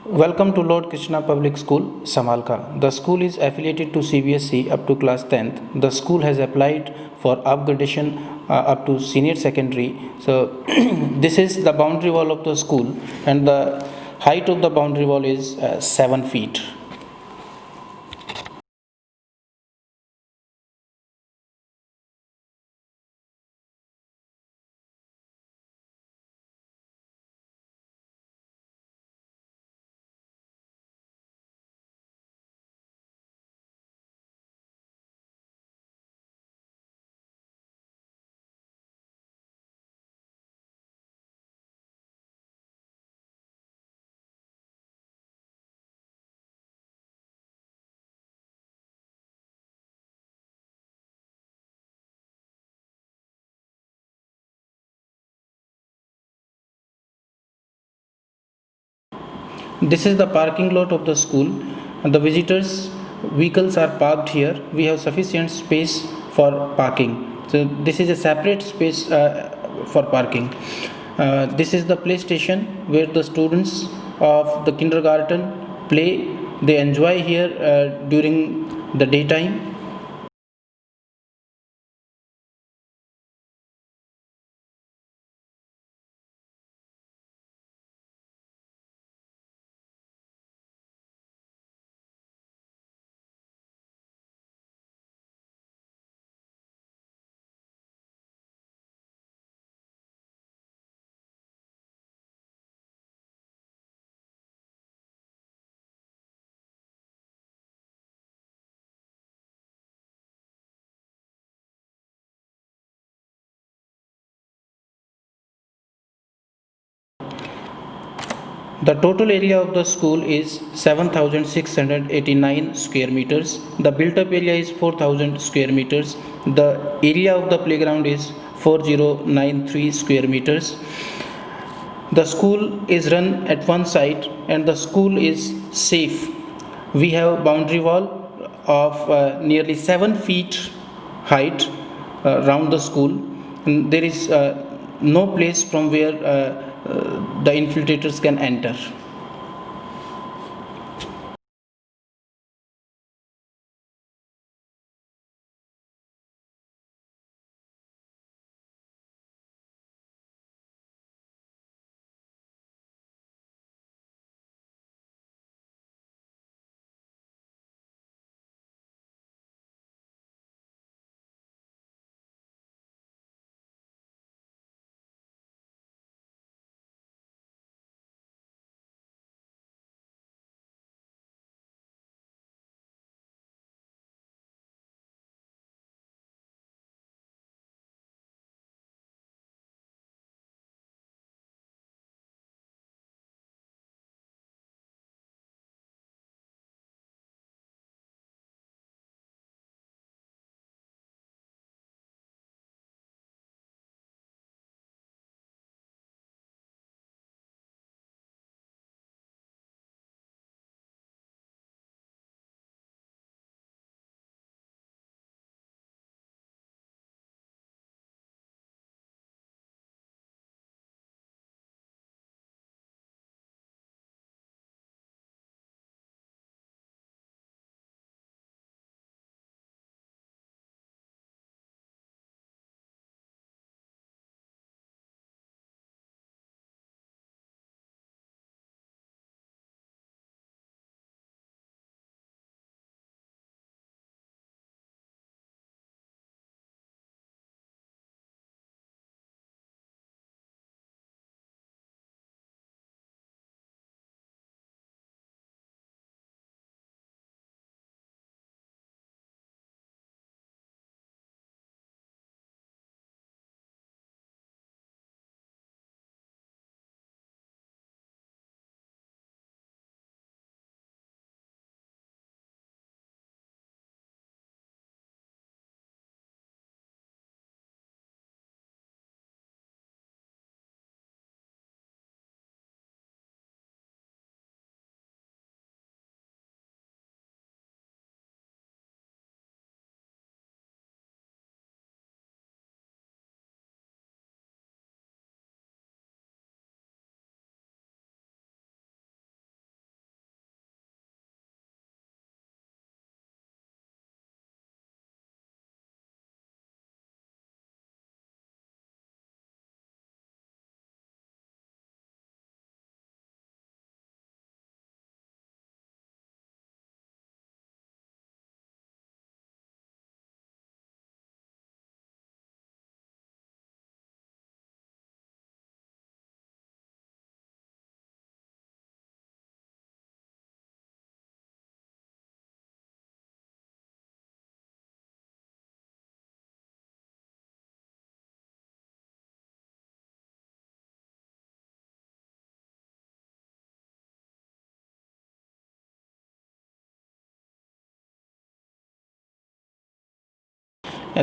Welcome to Lord Krishna Public School, Samalka. The school is affiliated to CBSE up to class 10th. The school has applied for upgradation up to senior secondary. So, this is the boundary wall of the school, and the height of the boundary wall is 7 feet. This is the parking lot of the school, and the visitors' vehicles are parked here. We have sufficient space for parking. So, this is a separate space for parking. This is the play station where the students of the kindergarten play. They enjoy here during the daytime. The total area of the school is 7,689 square meters. The built up area is 4,000 square meters. The area of the playground is 4093 square meters. The school is run at one side and the school is safe. We have boundary wall of nearly 7 feet height around the school. And there is no place from where the infiltrators can enter.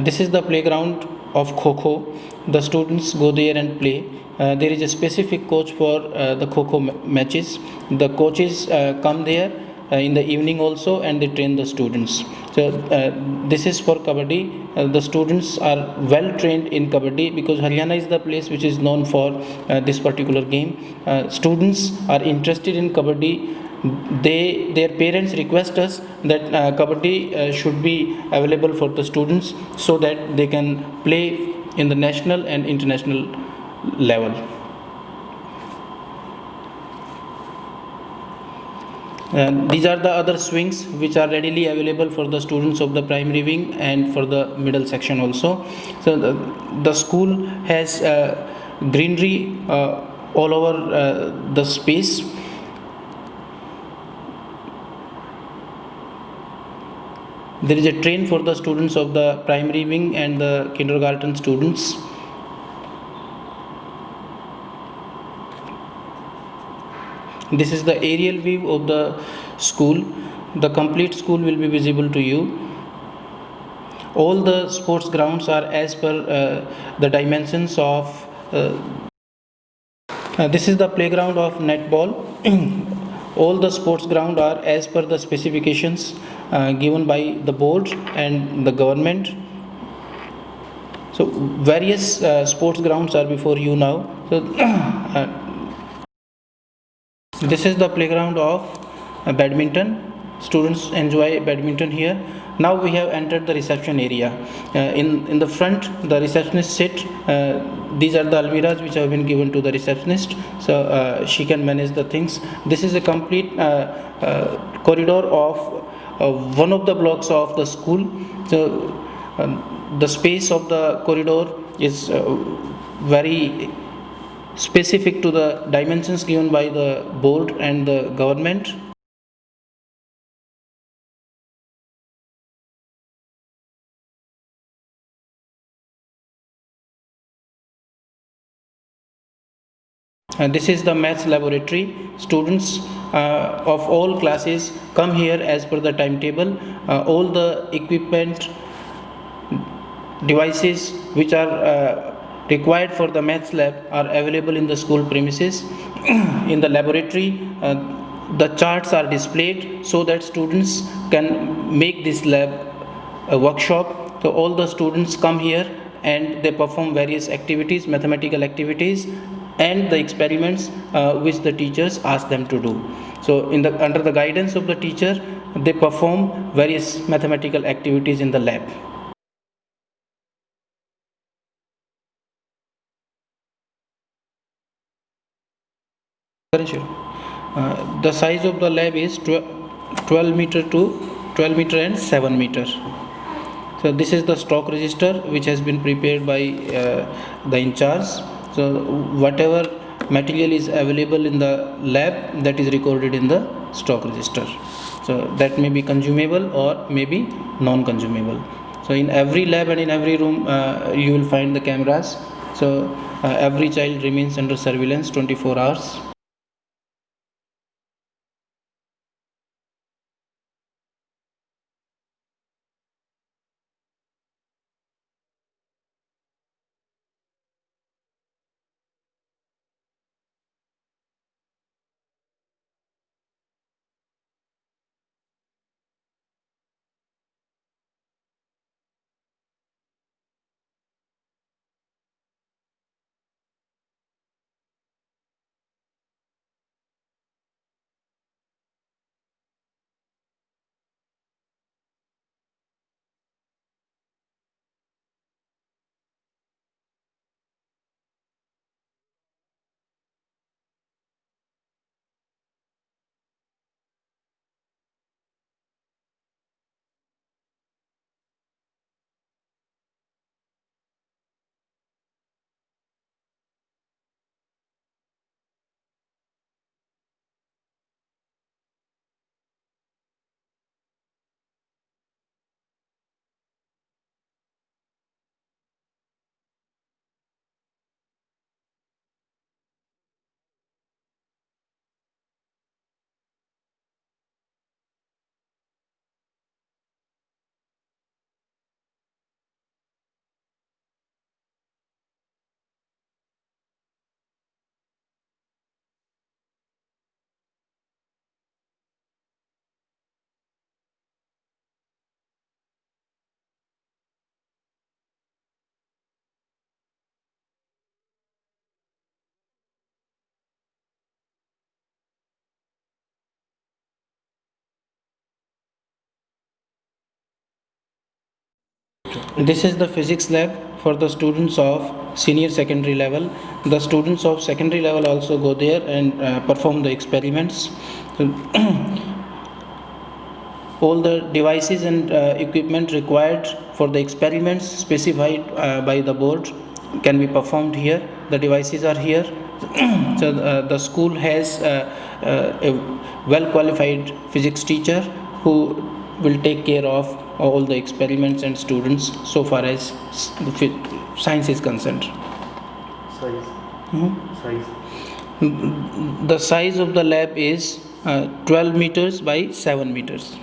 This is the playground of Kho. The students go there and play. There is a specific coach for the Kho matches. The coaches come there in the evening also, and they train the students. So this is for Kabaddi. The students are well trained in Kabaddi because Haryana is the place which is known for this particular game. Students are interested in Kabaddi. Their parents request us that Kabaddi should be available for the students so that they can play in the national and international level. These are the other swings which are readily available for the students of the primary wing and for the middle section also. So the school has greenery all over the space. There is a train for the students of the primary wing and the kindergarten students. This is the aerial view of the school. The complete school will be visible to you. All the sports grounds are as per the dimensions of this is the playground of netball. All the sports ground are as per the specifications given by the board and the government. So various sports grounds are before you now. So this is the playground of badminton. Students enjoy badminton here. Now we have entered the reception area. In the front, the receptionist sit. These are the almiras which have been given to the receptionist, so she can manage the things. This is a complete corridor of one of the blocks of the school. So the space of the corridor is very specific to the dimensions given by the board and the government. This is the maths laboratory. Students of all classes come here as per the timetable. All the equipment, devices which are required for the maths lab are available in the school premises. In the laboratory, the charts are displayed so that students can make this lab a workshop. So all the students come here and they perform various activities, mathematical activities, and the experiments which the teachers ask them to do. So under the guidance of the teacher, they perform various mathematical activities in the lab. The size of the lab is 12 meter to 12 meter and 7 meter. So this is the stock register which has been prepared by the in charge. So whatever material is available in the lab, that is recorded in the stock register. So that may be consumable or may be non-consumable. So in every lab and in every room you will find the cameras. So every child remains under surveillance 24 hours. This is the physics lab for the students of senior secondary level. The students of secondary level also go there and perform the experiments. All the devices and equipment required for the experiments specified by the board can be performed here. The devices are here. So the school has a well qualified physics teacher who will take care of all the experiments and students so far as science is concerned. Size. Size. The size of the lab is 12 meters by 7 meters.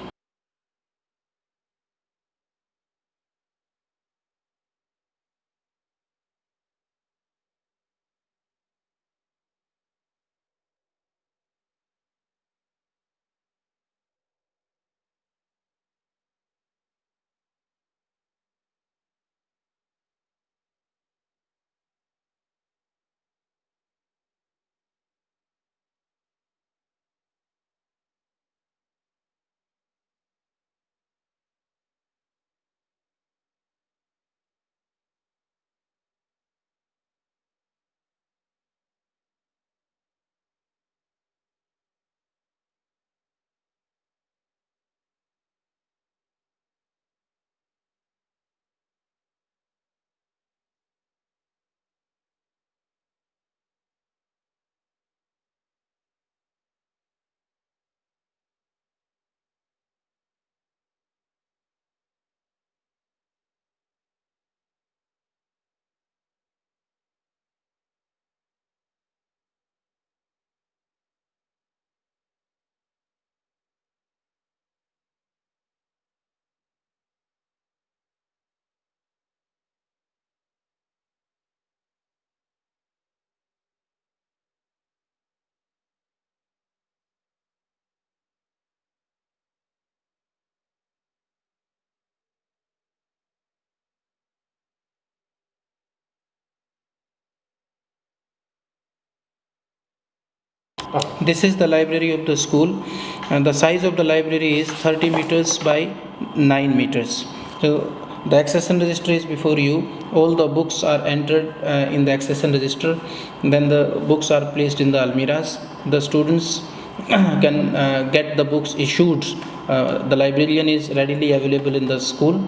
This is the library of the school, and the size of the library is 30 meters by 9 meters. So the accession register is before you. All the books are entered in the accession register. Then the books are placed in the almiras. The students can get the books issued. The librarian is readily available in the school.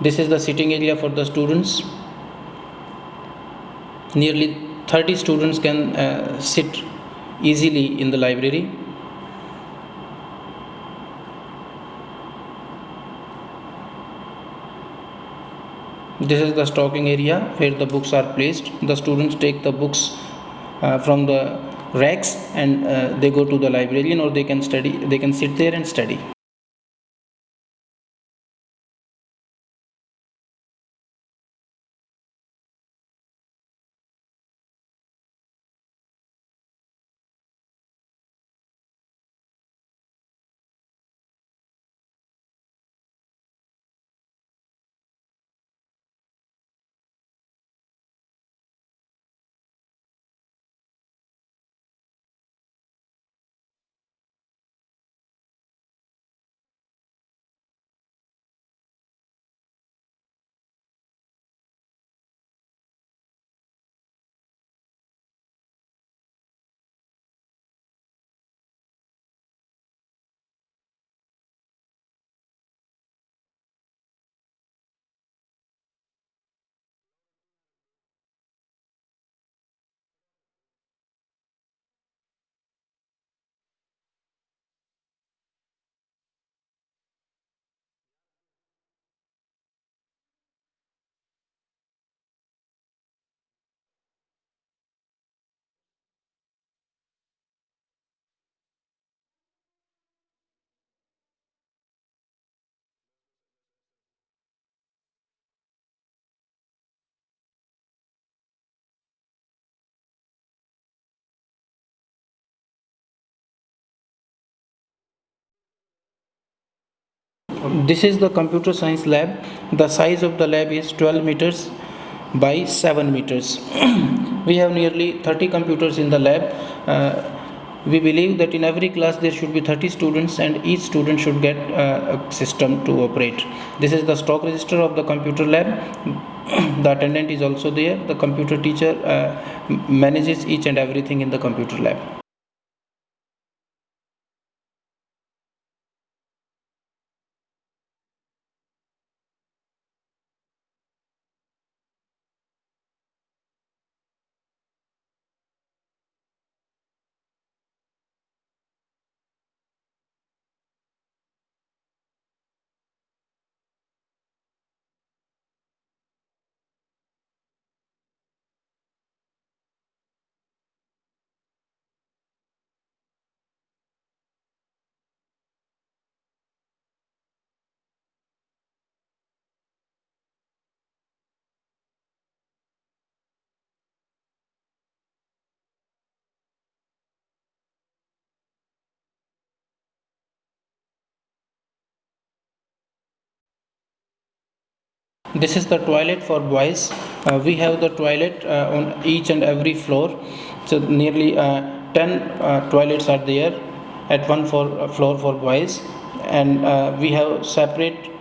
This is the sitting area for the students. Nearly 30 students can sit easily in the library. This is the stocking area where the books are placed. The students take the books from the racks and they go to the librarian, or they can study. They can sit there and study. This is the computer science lab. The size of the lab is 12 meters by 7 meters. We have nearly 30 computers in the lab. We believe that in every class there should be 30 students and each student should get a system to operate. This is the stock register of the computer lab. The attendant is also there. The computer teacher manages each and everything in the computer lab. This is the toilet for boys. We have the toilet on each and every floor. So nearly 10 toilets are there at one floor for boys, and we have separate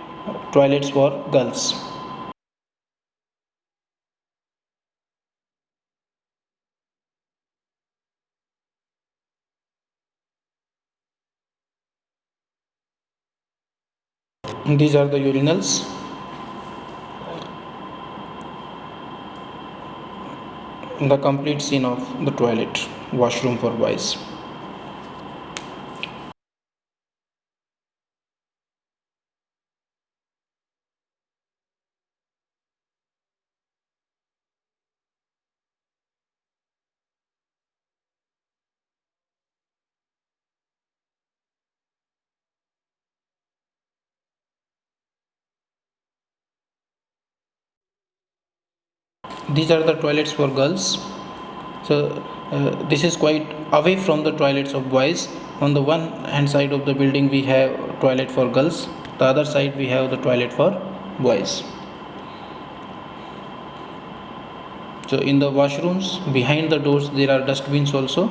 toilets for girls. These are the urinals. The complete scene of the toilet, washroom for boys. These are the toilets for girls. So this is quite away from the toilets of boys. On the one hand side of the building we have toilet for girls, the other side we have the toilet for boys. So in the washrooms behind the doors there are dustbins also.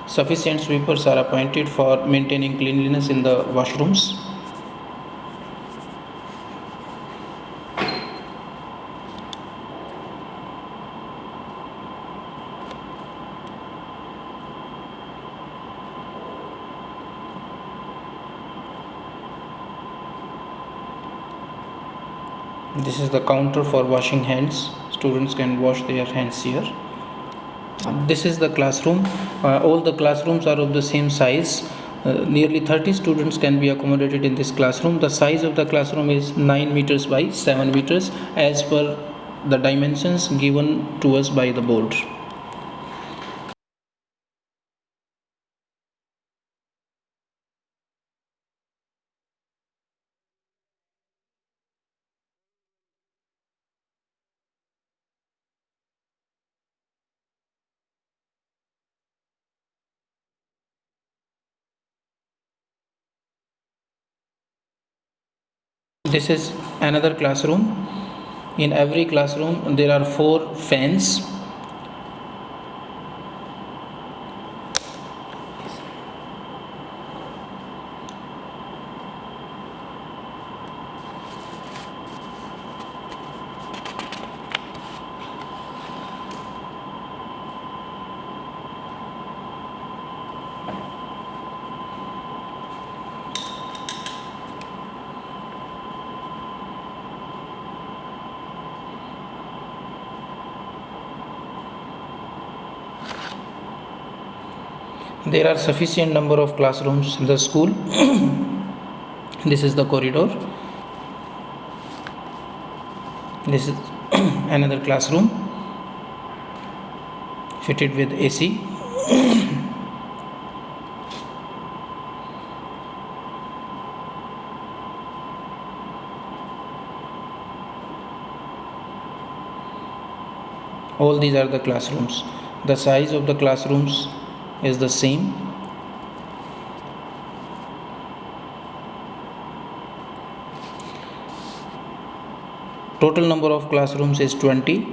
Sufficient sweepers are appointed for maintaining cleanliness in the washrooms. This is the counter for washing hands. Students can wash their hands here. This is the classroom. All the classrooms are of the same size. Nearly 30 students can be accommodated in this classroom. The size of the classroom is 9 meters by 7 meters as per the dimensions given to us by the board. This is another classroom. In every classroom there are 4 fans. There are sufficient number of classrooms in the school. This is the corridor. This is another classroom fitted with AC. All these are the classrooms. The size of the classrooms is the same. Total number of classrooms is 20.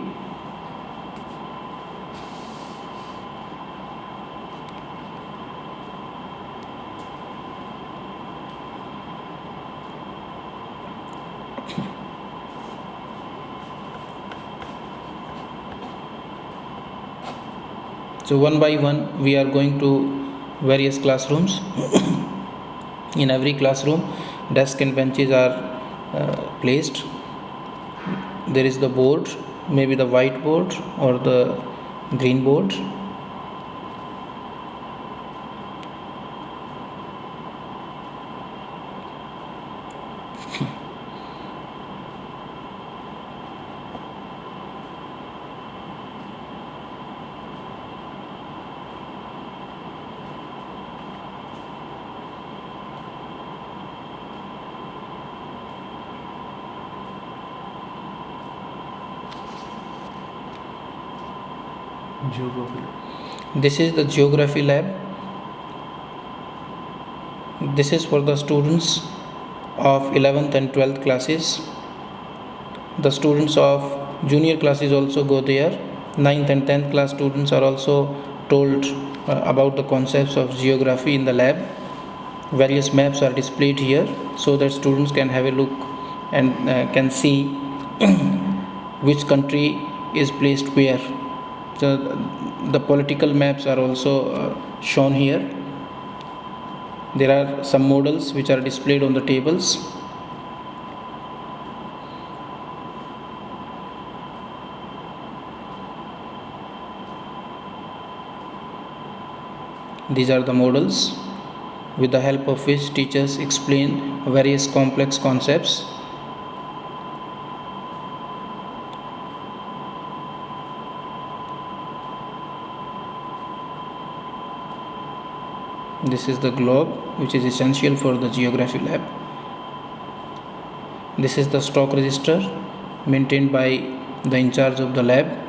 So one by one we are going to various classrooms. In every classroom desk and benches are placed. There is the board, maybe the white board or the green board. Geography. This is the geography lab. This is for the students of 11th and 12th classes. The students of junior classes also go there. 9th and 10th class students are also told about the concepts of geography in the lab. Various maps are displayed here so that students can have a look and can see which country is placed where. So the political maps are also shown here. There are some models which are displayed on the tables. These are the models with the help of which teachers explain various complex concepts. This is the globe, which is essential for the geography lab. This is the stock register maintained by the in charge of the lab.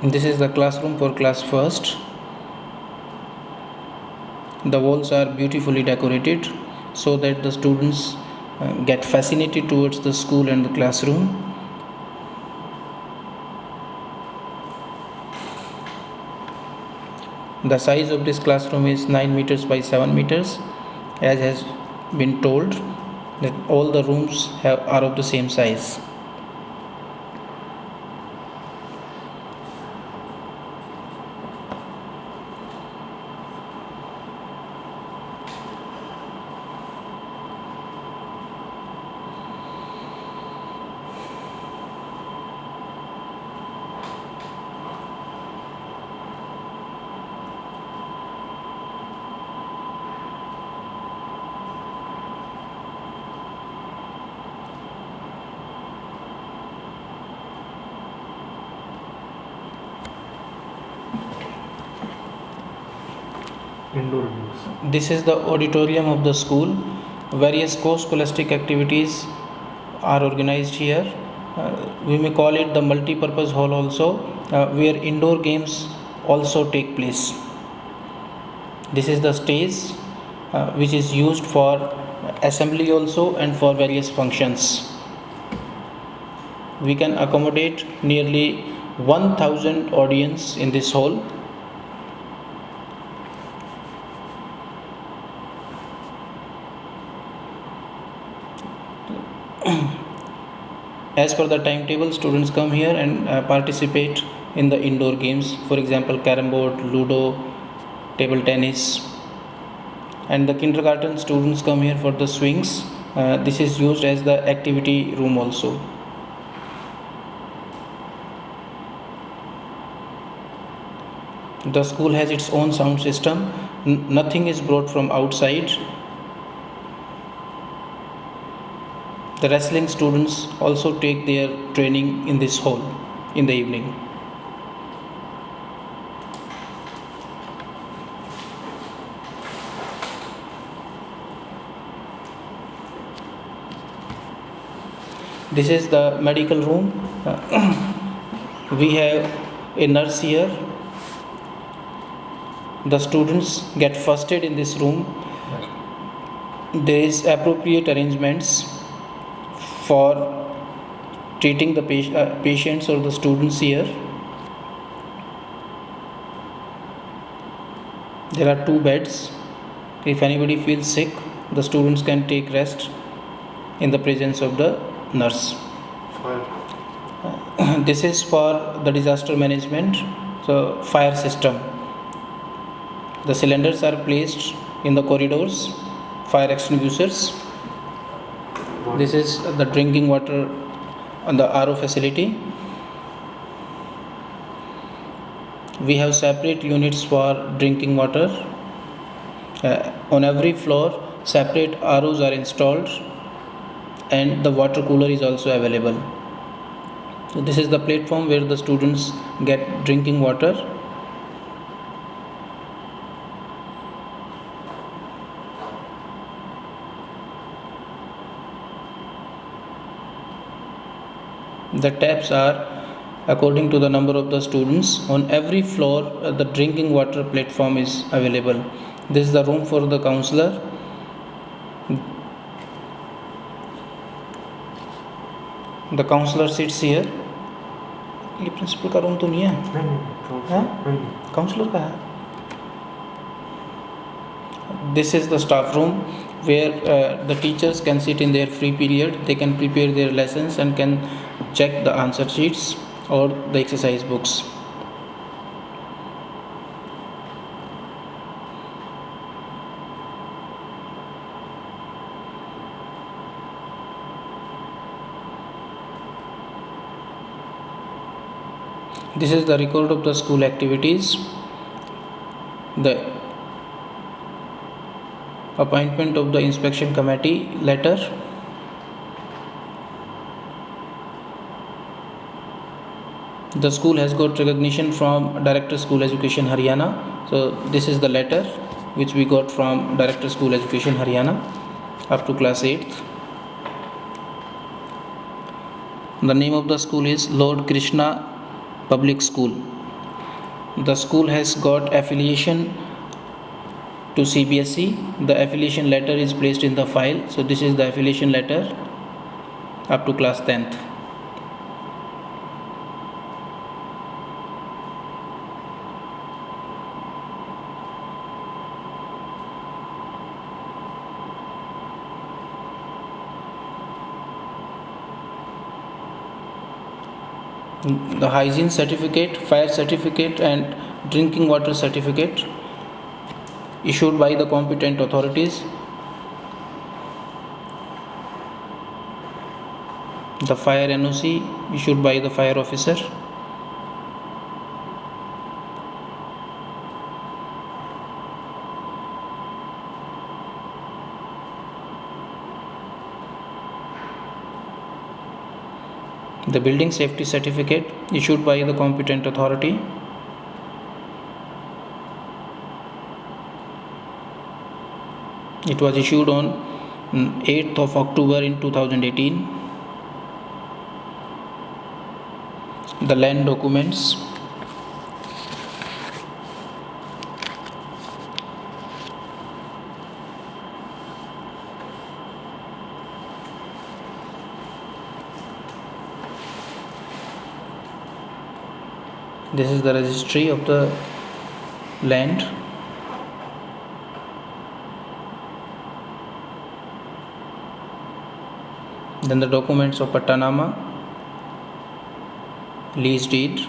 This is the classroom for class first. The walls are beautifully decorated so that the students get fascinated towards the school and the classroom. The size of this classroom is 9 meters by 7 meters, as has been told that all the rooms are of the same size. Indoor games. This is the auditorium of the school. Various co-scholastic activities are organized here. We may call it the multi-purpose hall also, where indoor games also take place. This is the stage which is used for assembly also and for various functions. We can accommodate nearly 1000 audience in this hall. As per the timetable, students come here and participate in the indoor games, for example carom board, ludo, table tennis. And the kindergarten students come here for the swings. This is used as the activity room also. The school has its own sound system. Nothing is brought from outside. The wrestling students also take their training in this hall in the evening. This is the medical room. We have a nurse here. The students get first aid in this room. There is appropriate arrangements for treating the patients or the students here. There are 2 beds. If anybody feels sick, the students can take rest in the presence of the nurse. Fire. This is for the disaster management, so fire system. The cylinders are placed in the corridors, fire extinguishers. This is the drinking water on the RO facility. We have separate units for drinking water. On every floor, separate ROs are installed, and the water cooler is also available. So this is the platform where the students get drinking water. The taps are according to the number of the students. On every floor, the drinking water platform is available. This is the room for the counselor. The counselor sits here. ये principal का room तो नहीं है, counsellor का है. This is the staff room where the teachers can sit in their free period. They can prepare their lessons and can check the answer sheets or the exercise books. This is the record of the school activities. The appointment of the inspection committee letter. The school has got recognition from Director School Education Haryana. So this is the letter which we got from Director School Education Haryana up to class 8th. The name of the school is Lord Krishna Public School. The school has got affiliation to CBSE. The affiliation letter is placed in the file. So this is the affiliation letter up to class 10th. The hygiene certificate, fire certificate and drinking water certificate issued by the competent authorities. The fire NOC issued by the fire officer. The building safety certificate issued by the competent authority. It was issued on 8th of October in 2018. The land documents. This is the registry of the land. Then the documents of Pattanama, lease deed,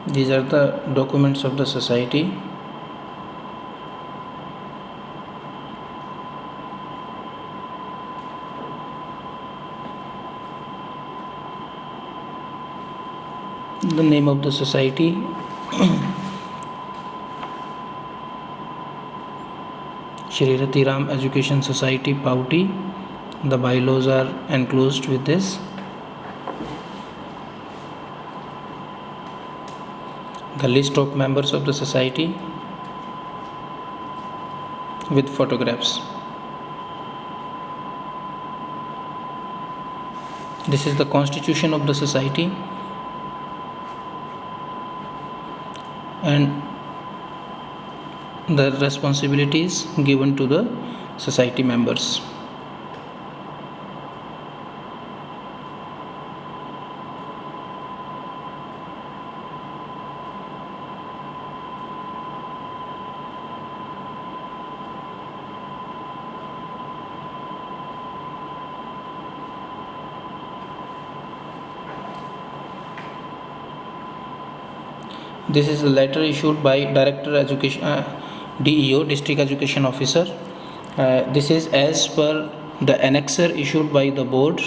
these are the documents of the society. The name of the society. Shri Ratiram Education Society, Pauti. The bylaws are enclosed with this. The list of members of the society with photographs. This is the constitution of the society and the responsibilities given to the society members. This is a letter issued by Director Education, DEO, District Education Officer. This is as per the annexer issued by the board.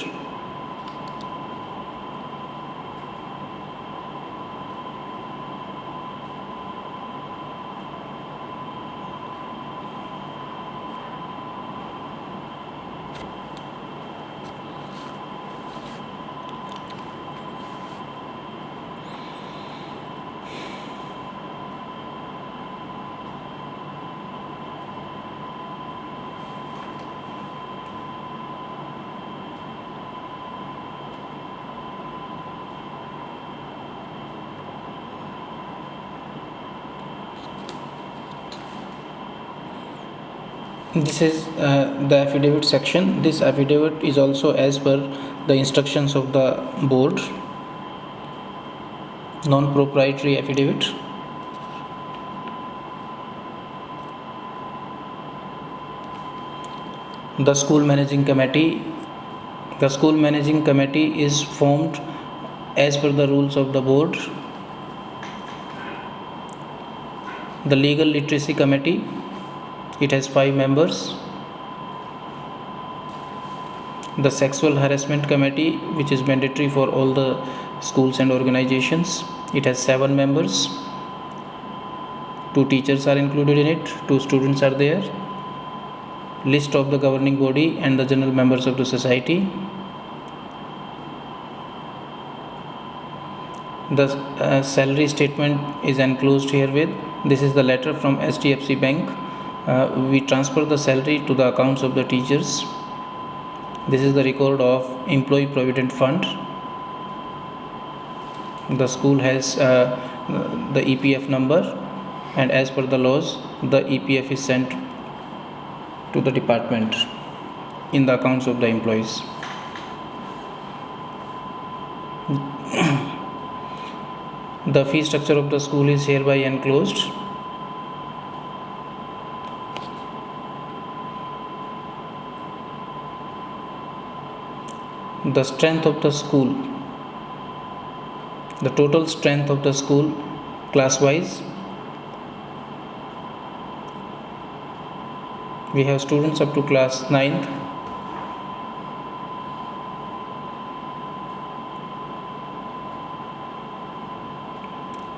This is the affidavit section. This affidavit is also as per the instructions of the board. Non-proprietary affidavit. The school managing committee. The school managing committee is formed as per the rules of the board. The legal literacy committee. It has 5 members. The sexual harassment committee, which is mandatory for all the schools and organizations, it has 7 members. 2 teachers are included in it, 2 students are there. List of the governing body and the general members of the society. The salary statement is enclosed herewith. This is the letter from HDFC Bank. We transfer the salary to the accounts of the teachers. This is the record of Employee Provident Fund. The school has the EPF number, and as per the laws, the EPF is sent to the department in the accounts of the employees. The fee structure of the school is hereby enclosed. The strength of the school, the total strength of the school class wise, we have students up to class 9th.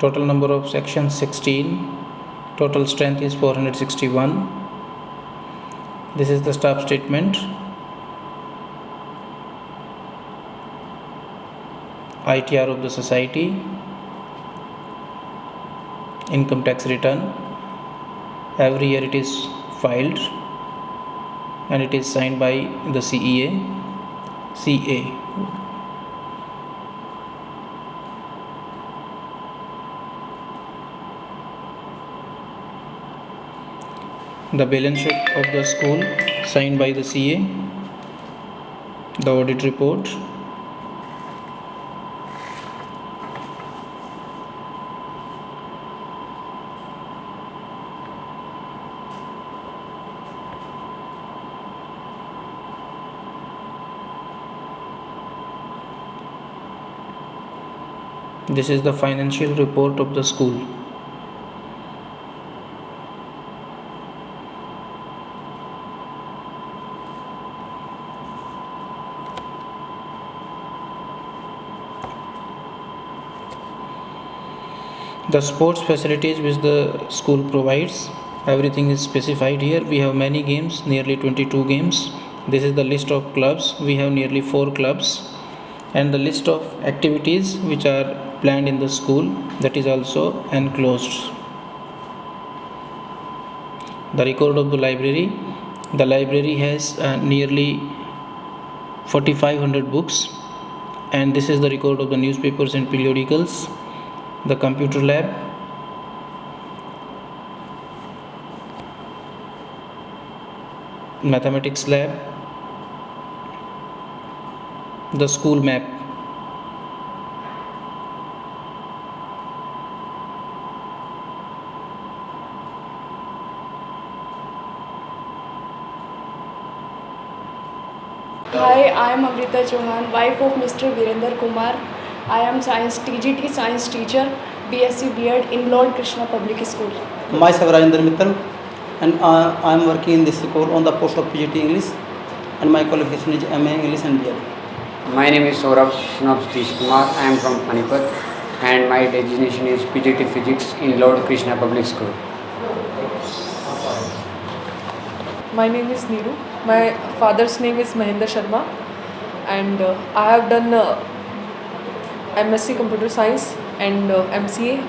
Total number of sections 16. Total strength is 461. This is the staff statement. ITR of the society, income tax return. Every year it is filed and it is signed by the CA. The balance sheet of the school signed by the CA. The audit report. This is the financial report of the school. The sports facilities which the school provides, everything is specified here. We have many games, nearly 22 games. This is the list of clubs. We have nearly 4 clubs, and the list of activities which are planned in the school, that is also enclosed. The record of the library. The library has nearly 4500 books, and this is the record of the newspapers and periodicals. The computer lab, mathematics lab, the school map. Hi, I am Amrita Chauhan, wife of Mr. Virender Kumar. I am TGT science teacher, BSc B.Ed in Lord Krishna Public School. Myself Rajendra Mittal, and I am working in this school on the post of PGT English, and my qualification is MA English and B.Ed. My name is Saurabh Shnab Satish Kumar. I am from Panipat, and my designation is PGT Physics in Lord Krishna Public School. My name is Neeru. My father's name is Mahendra Sharma, and I have done MSc Computer Science and MCA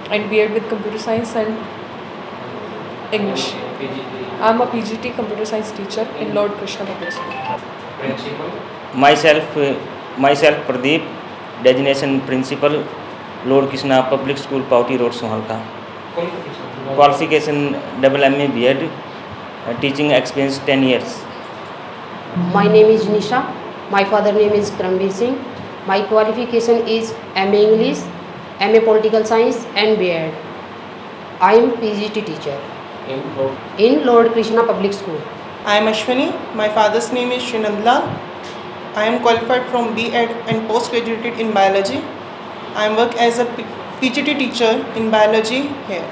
and B.Ed with Computer Science and English. I am a PGT Computer Science teacher in Lord Krishna Public School. Myself Pradeep, designation principal, Lord Krishna Public School, Pauti Road, Sohalka. Qualification MA B.Ed, teaching experience 10 years. My name is Nisha. My father name is Karanveer Singh. My qualification is MA English, MA Political Science and B.Ed. I am PGT teacher in Lord Krishna Public School. I am Ashwini. My father's name is Srinandlal. I am qualified from B.Ed and postgraduated in biology. I am work as a PGT teacher in biology here.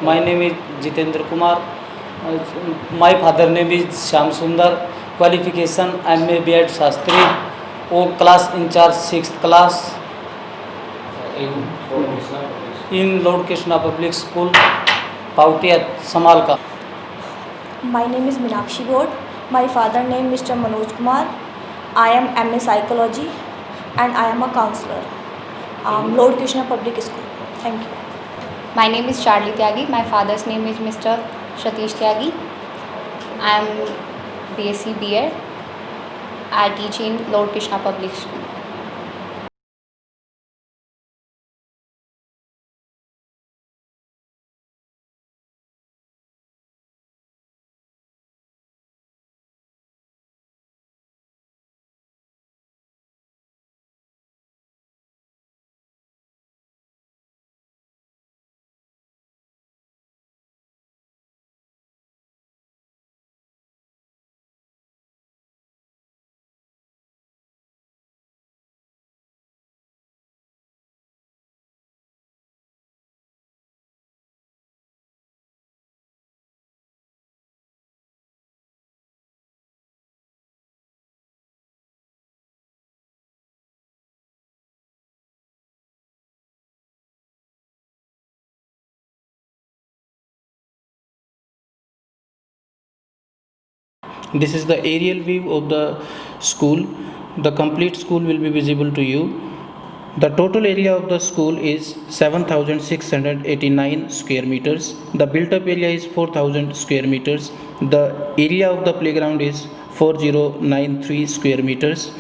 My name is Jitendra Kumar. My father name is Shyam Sundar. Qualification MA B.Ed Shastri. O class in charge 6th class in Lord Krishna Public School, Pautia, Samalka. My name is Meenakshi Gode. My father name Mr. Manoj Kumar. I am MA Psychology and I am a counselor. Lord Krishna Public School. Thank you. My name is Charlie Tyagi. My father's name is Mr. Satish Tyagi. I am BSc B.Ed. I teach in Lord Krishna Public School. This is the aerial view of the school. The complete school will be visible to you. The total area of the school is 7,689 square meters. The built up area is 4,000 square meters. The area of the playground is 4093 square meters.